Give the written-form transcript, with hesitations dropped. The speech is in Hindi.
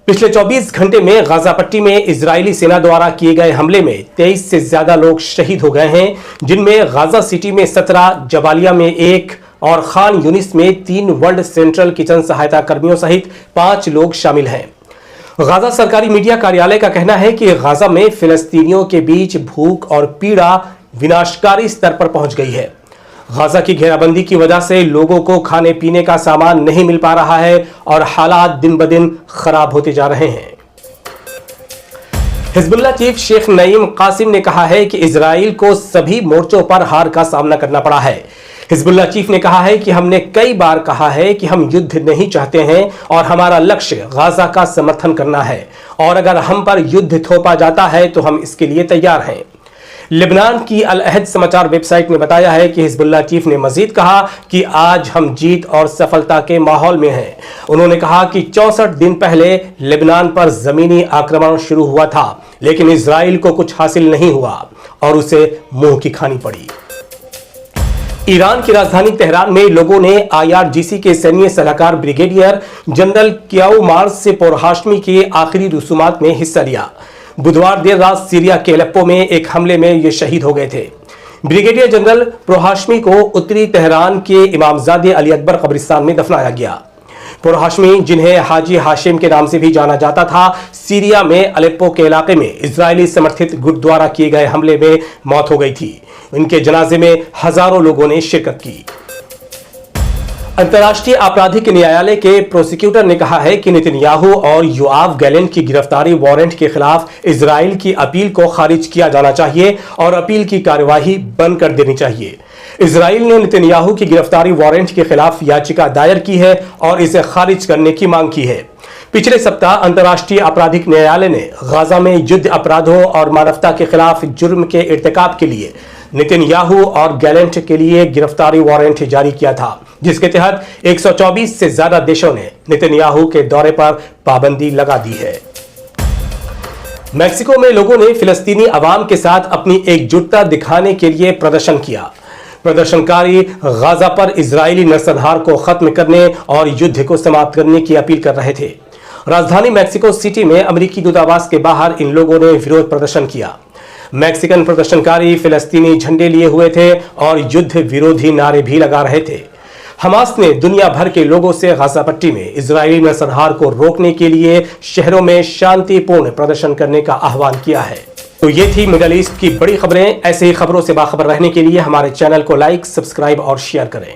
पिछले 24 घंटे में गाजा पट्टी में इजरायली सेना द्वारा किए गए हमले में 23 से ज्यादा लोग शहीद हो गए हैं, जिनमें गाजा सिटी में 17, जबालिया में 1 और खान यूनिस में 3 वर्ल्ड सेंट्रल किचन सहायता कर्मियों सहित 5 लोग शामिल हैं। गाजा सरकारी मीडिया कार्यालय का कहना है कि गाजा में फिलिस्तीनियों के बीच भूख और पीड़ा विनाशकारी स्तर पर पहुंच गई है। गाजा की घेराबंदी की वजह से लोगों को खाने पीने का सामान नहीं मिल पा रहा है और हालात दिन ब दिन खराब होते जा रहे हैं। हिजबुल्लाह चीफ शेख नईम कासिम ने कहा है कि इजराइल को सभी मोर्चों पर हार का सामना करना पड़ा है। हिजबुल्लाह चीफ ने कहा है कि हमने कई बार कहा है कि हम युद्ध नहीं चाहते हैं और हमारा लक्ष्य गाजा का समर्थन करना है, और अगर हम पर युद्ध थोपा जाता है तो हम इसके लिए तैयार हैं। लेबनान की अल अहद समाचार वेबसाइट ने बताया है कि हिजबुल्लाह चीफ ने मजीद कहा कि आज हम जीत और सफलता के माहौल में हैं। उन्होंने कहा कि 64 दिन पहले लेबनान पर जमीनी आक्रमण शुरू हुआ था, लेकिन इजराइल को कुछ हासिल नहीं हुआ और उसे मुंह की खानी पड़ी। ईरान की राजधानी तेहरान में लोगों ने IRGC के सैन्य सलाहकार ब्रिगेडियर जनरल कियाऊ मार्ज से पुरहाशमी के आखिरी रसूमात में हिस्सा लिया। बुधवार देर रात सीरिया के अलेप्पो में एक हमले में ये शहीद हो गए थे। ब्रिगेडियर जनरल पुरहाशमी को उत्तरी तेहरान के इमामजादे अली अकबर कब्रिस्तान में दफनाया गया। पुरहाशमी, जिन्हें हाजी हाशिम के नाम से भी जाना जाता था, सीरिया में अलेप्पो के इलाके में इजरायली समर्थित गुट द्वारा किए गए हमले में मौत हो गई थी। इनके जनाजे में हजारों लोगों ने शिरकत की। अंतर्राष्ट्रीय आपराधिक न्यायालय के प्रोसिक्यूटर ने कहा है कि नेतन्याहू और योआव गैलेंट की गिरफ्तारी वारंट के खिलाफ इजराइल की अपील को खारिज किया जाना चाहिए और अपील की कार्यवाही बंद कर देनी चाहिए। इजराइल ने नेतन्याहू की गिरफ्तारी वारंट के खिलाफ याचिका दायर की है और इसे खारिज करने की मांग की है। पिछले सप्ताह अंतर्राष्ट्रीय आपराधिक न्यायालय ने गाजा में युद्ध अपराधों और मानवता के खिलाफ जुर्म के इर्तिकाब के लिए नेतन्याहू और गैलेंट के लिए गिरफ्तारी वारंट जारी किया था, जिसके तहत 124 से ज्यादा देशों ने नेतन्याहू के दौरे पर पाबंदी लगा दी है। मैक्सिको में लोगों ने फिलिस्तीनी अवाम के साथ अपनी एकजुटता दिखाने के लिए प्रदर्शन किया। प्रदर्शनकारी गाजा पर इजरायली नरसंहार को खत्म करने और युद्ध को समाप्त करने की अपील कर रहे थे। राजधानी मैक्सिको सिटी में अमेरिकी दूतावास के बाहर इन लोगों ने विरोध प्रदर्शन किया। मैक्सिकन प्रदर्शनकारी फिलिस्तीनी झंडे लिए हुए थे और युद्ध विरोधी नारे भी लगा रहे थे। हमास ने दुनिया भर के लोगों से गाजा पट्टी में इजरायली नरसंहार को रोकने के लिए शहरों में शांतिपूर्ण प्रदर्शन करने का आह्वान किया है। तो ये थी मिडल ईस्ट की बड़ी खबरें। ऐसे ही खबरों से बाखबर रहने के लिए हमारे चैनल को लाइक, सब्सक्राइब और शेयर करें।